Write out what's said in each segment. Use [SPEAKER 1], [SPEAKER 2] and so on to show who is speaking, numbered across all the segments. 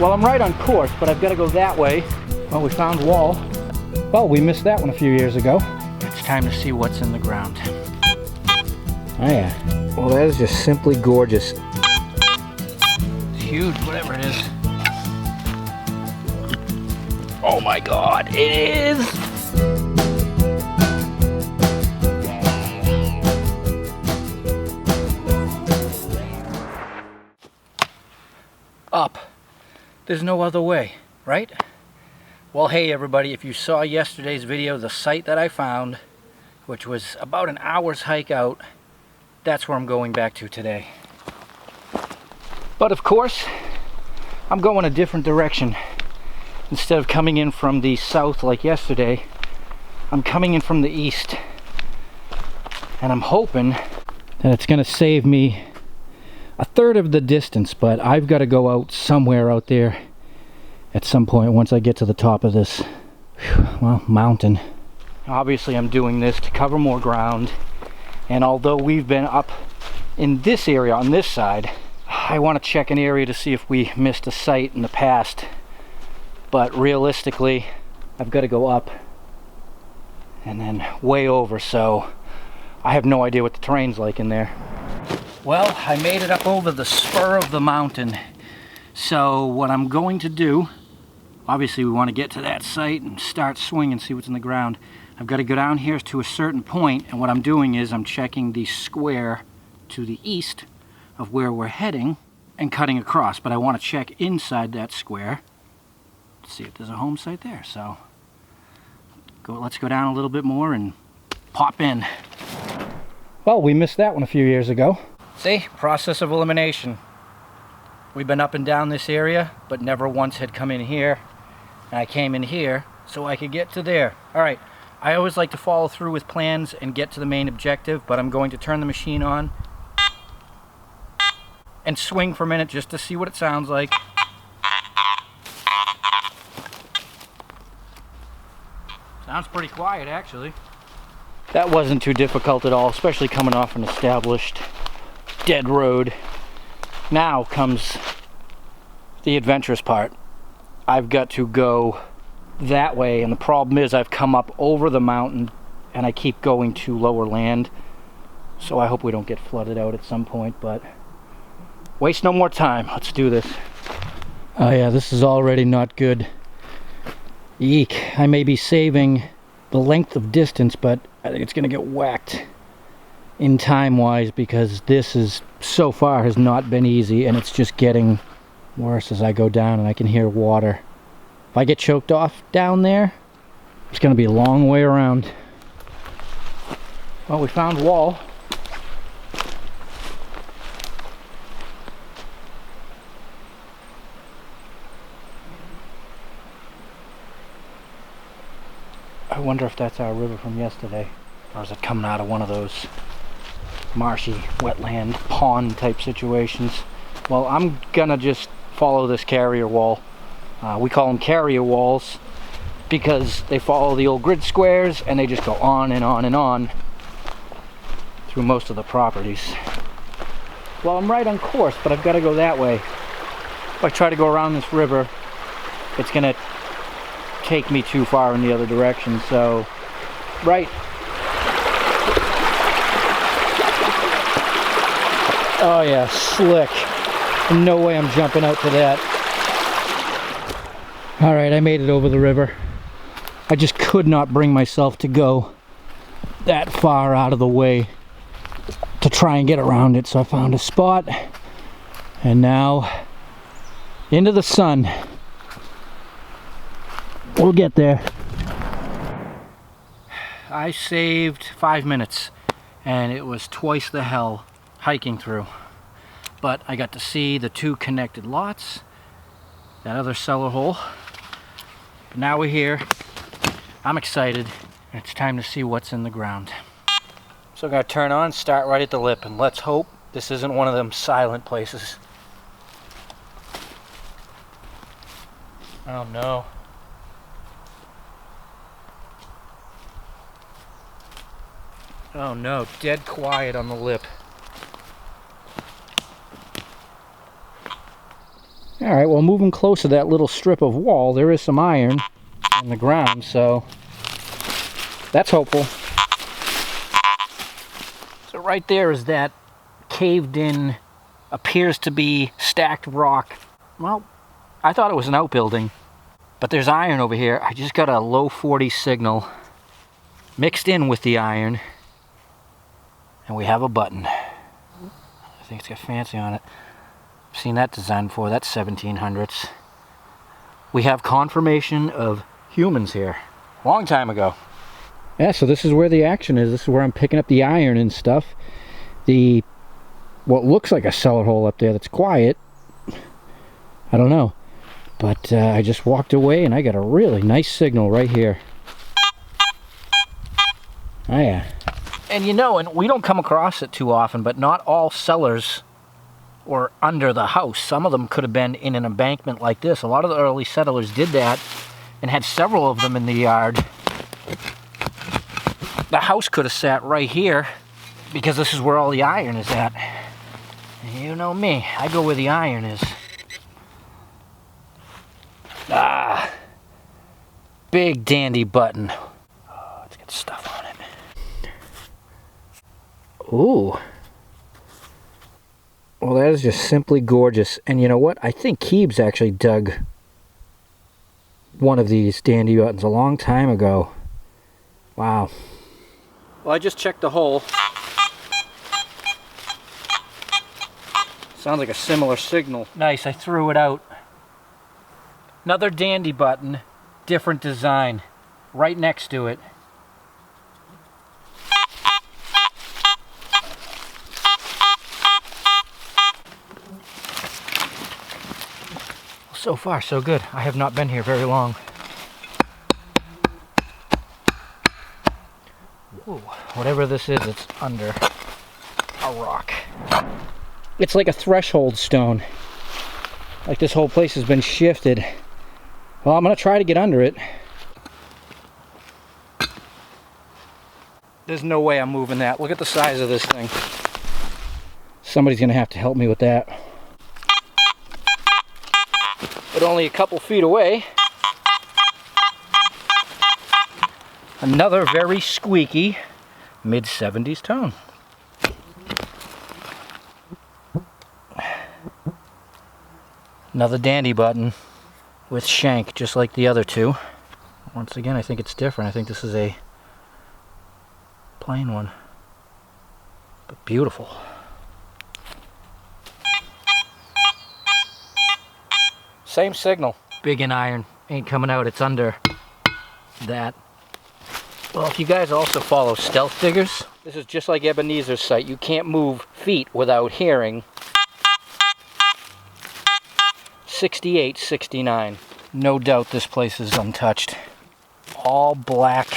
[SPEAKER 1] Well, I'm right on course, but I've got to go that way. Well, we found wall. Well, we missed that one a few years ago. It's time to see what's in the ground. Oh yeah. Well, that is just simply gorgeous. It's huge, whatever it is. Oh my God, it is! Up. There's no other way, right? Well, hey everybody, if you saw yesterday's video, the site that I found, which was about an hour's hike out, that's where I'm going back to today. But of course, I'm going a different direction. Instead of coming in from the south like yesterday, I'm coming in from the east. And I'm hoping that it's going to save me a third of the distance, but I've got to go out somewhere out there at some point once I get to the top of this, well, mountain. Obviously I'm doing this to cover more ground, and although we've been up in this area on this side, I want to check an area to see if we missed a site in the past. But realistically, I've got to go up and then way over, so I have no idea what the terrain's like in there. Well, I made it up over the spur of the mountain. So what I'm going to do, obviously we want to get to that site and start swinging, see what's in the ground. I've got to go down here to a certain point, and what I'm doing is I'm checking the square to the east of where we're heading and cutting across. But I want to check inside that square to see if there's a home site there. So let's go down a little bit more and pop in. Well, we missed that one a few years ago. See, process of elimination. We've been up and down this area, but never once had come in here. And I came in here so I could get to there. All right, I always like to follow through with plans and get to the main objective, but I'm going to turn the machine on and swing for a minute just to see what it sounds like. Sounds pretty quiet, actually. That wasn't too difficult at all, especially coming off an established dead road. Now comes the adventurous part. I've got to go that way, and the problem is I've come up over the mountain and I keep going to lower land, so I hope we don't get flooded out at some point. But waste no more time, let's do this. Oh yeah, this is already not good. Eek, I may be saving the length of distance, but I think it's gonna get whacked in time wise, because this is so far has not been easy, and it's just getting worse as I go down, and I can hear water. If I get choked off down there, it's gonna be a long way around. Well, we found wall. I wonder if that's our river from yesterday, or is it coming out of one of those marshy, wetland, pond type situations. Well, I'm gonna just follow this carrier wall. We call them carrier walls because they follow the old grid squares and they just go on and on and on through most of the properties. Well, I'm right on course, but I've got to go that way. If I try to go around this river, it's gonna take me too far in the other direction, so right. Oh yeah, slick. No way I'm jumping out to that. Alright, I made it over the river. I just could not bring myself to go that far out of the way to try and get around it, so I found a spot, and now into the sun. We'll get there. I saved 5 minutes, and it was twice the hell hiking through. But I got to see the two connected lots, that other cellar hole. But now we're here. I'm excited. It's time to see what's in the ground. So I'm gonna turn on, start right at the lip, and let's hope this isn't one of them silent places. Oh no. Oh no, dead quiet on the lip. Alright, well, moving close to that little strip of wall, there is some iron on the ground, so that's hopeful. So right there is that caved in, appears to be stacked rock. Well, I thought it was an outbuilding, but there's iron over here. I just got a low 40 signal mixed in with the iron, and we have a button. I think it's got fancy on it. I've seen that design before. That's 1700s. We have confirmation of humans here. Long time ago. Yeah, so this is where the action is. This is where I'm picking up the iron and stuff. What looks like a cellar hole up there that's quiet. I don't know. But I just walked away and I got a really nice signal right here. Oh yeah. And you know, and we don't come across it too often, but not all cellars were under the house. Some of them could have been in an embankment like this. A lot of the early settlers did that and had several of them in the yard. The house could have sat right here because this is where all the iron is at. And you know me, I go where the iron is. Ah, big dandy button. Oh, it's got stuff on it. Ooh. Well, that is just simply gorgeous. And you know what? I think Keebs actually dug one of these dandy buttons a long time ago. Wow. Well, I just checked the hole. Sounds like a similar signal. Nice, I threw it out. Another dandy button, different design, right next to it. So far, so good. I have not been here very long. Ooh, whatever this is, it's under a rock. It's like a threshold stone. Like this whole place has been shifted. Well, I'm gonna try to get under it. There's no way I'm moving that. Look at the size of this thing. Somebody's gonna have to help me with that. But only a couple feet away. Another very squeaky mid-70s tone. Another dandy button with shank, just like the other two. Once again, I think it's different. I think this is a plain one, but beautiful. Same signal. Big in iron. Ain't coming out. It's under that. Well, if you guys also follow stealth diggers, this is just like Ebenezer's site. You can't move feet without hearing 68, 69. No doubt this place is untouched. All black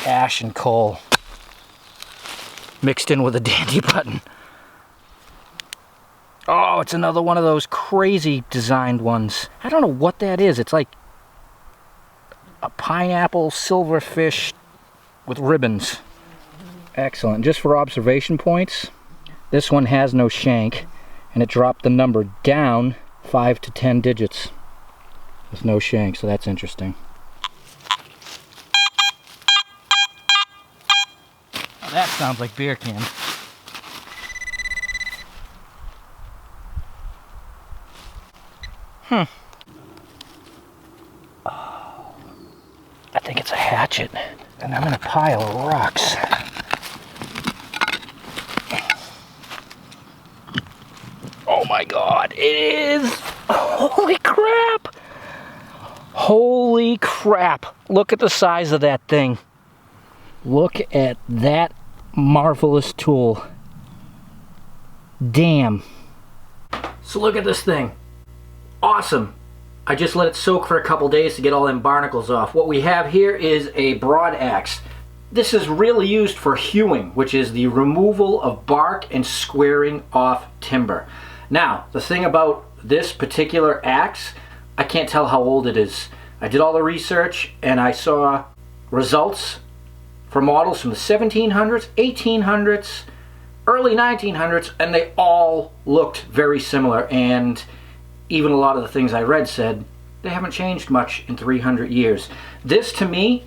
[SPEAKER 1] ash and coal mixed in with a dandy button. Oh, it's another one of those crazy designed ones. I don't know what that is. It's like a pineapple silverfish with ribbons. Excellent. Just for observation points, this one has no shank, and it dropped the number down 5 to 10 digits with no shank, so that's interesting. Now that sounds like beer can. Oh, I think it's a hatchet, and I'm in a pile of rocks. Oh my God, it is! Holy crap! Holy crap! Look at the size of that thing. Look at that marvelous tool. Damn. So look at this thing. Awesome. I just let it soak for a couple days to get all them barnacles off. What we have here is a broad axe. This is really used for hewing, which is the removal of bark and squaring off timber. Now, the thing about this particular axe, I can't tell how old it is. I did all the research and I saw results for models from the 1700s, 1800s, early 1900s, and they all looked very similar. And even a lot of the things I read said they haven't changed much in 300 years. This, to me,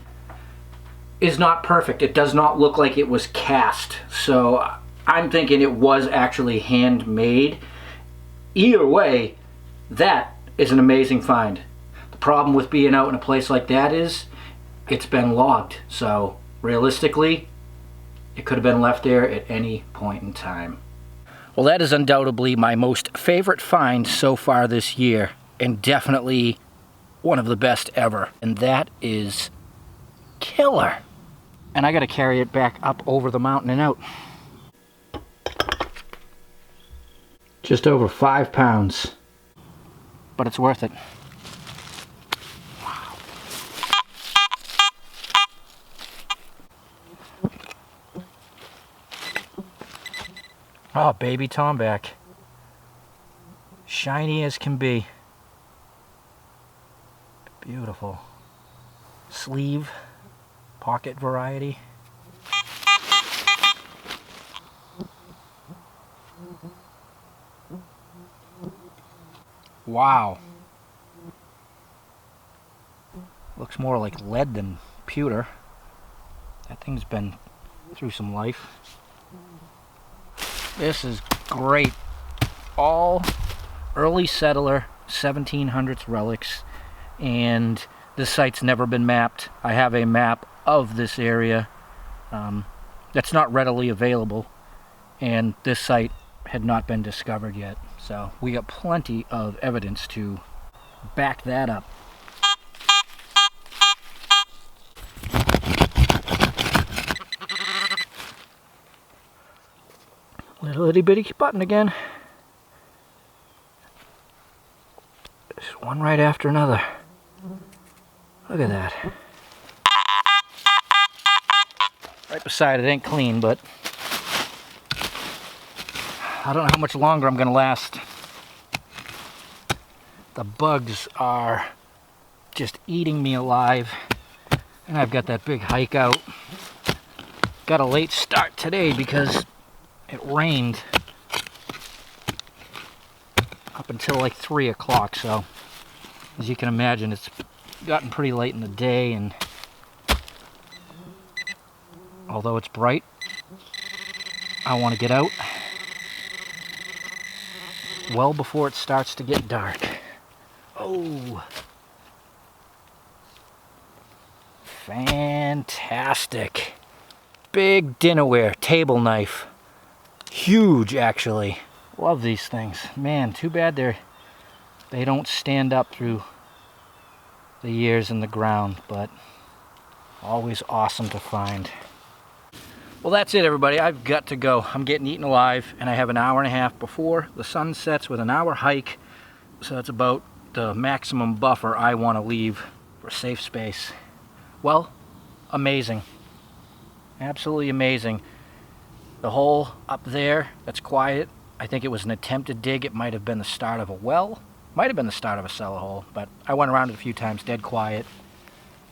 [SPEAKER 1] is not perfect. It does not look like it was cast. So I'm thinking it was actually handmade. Either way, that is an amazing find. The problem with being out in a place like that is it's been logged. So realistically, it could have been left there at any point in time. Well, that is undoubtedly my most favorite find so far this year, and definitely one of the best ever. And that is killer. And I got to carry it back up over the mountain and out. Just over 5 pounds. But it's worth it. Wow. Oh, baby tomback. Shiny as can be. Beautiful. Sleeve, pocket variety. Wow. Looks more like lead than pewter. That thing's been through some life. This is great. All early settler 1700s relics, and this site's never been mapped. I have a map of this area that's not readily available, and this site had not been discovered yet. So we got plenty of evidence to back that up. Little itty bitty button again. Just one right after another. Look at that. Right beside it, ain't clean, but I don't know how much longer I'm gonna last. The bugs are just eating me alive. And I've got that big hike out. Got a late start today because it rained up until like 3 o'clock, so as you can imagine, it's gotten pretty late in the day, and although it's bright, I want to get out well before it starts to get dark. Oh, fantastic. Big dinnerware, table knife. Huge, actually. Love these things. Man, too bad they don't stand up through the years in the ground, but always awesome to find. Well, that's it, everybody. I've got to go. I'm getting eaten alive, and I have an hour and a half before the sun sets with an hour hike, so that's about the maximum buffer I want to leave for safe space. Well, amazing. Absolutely amazing. The hole up there, that's quiet. I think it was an attempted dig. It might have been the start of a well. Might have been the start of a cellar hole, but I went around it a few times, dead quiet.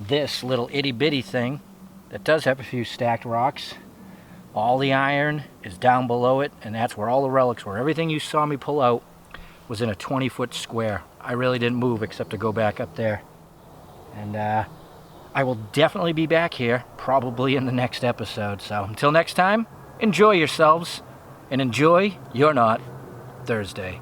[SPEAKER 1] This little itty bitty thing that does have a few stacked rocks, all the iron is down below it, and that's where all the relics were. Everything you saw me pull out was in a 20-foot square. I really didn't move except to go back up there. And I will definitely be back here, probably in the next episode. So until next time, enjoy yourselves, and enjoy your not Thursday.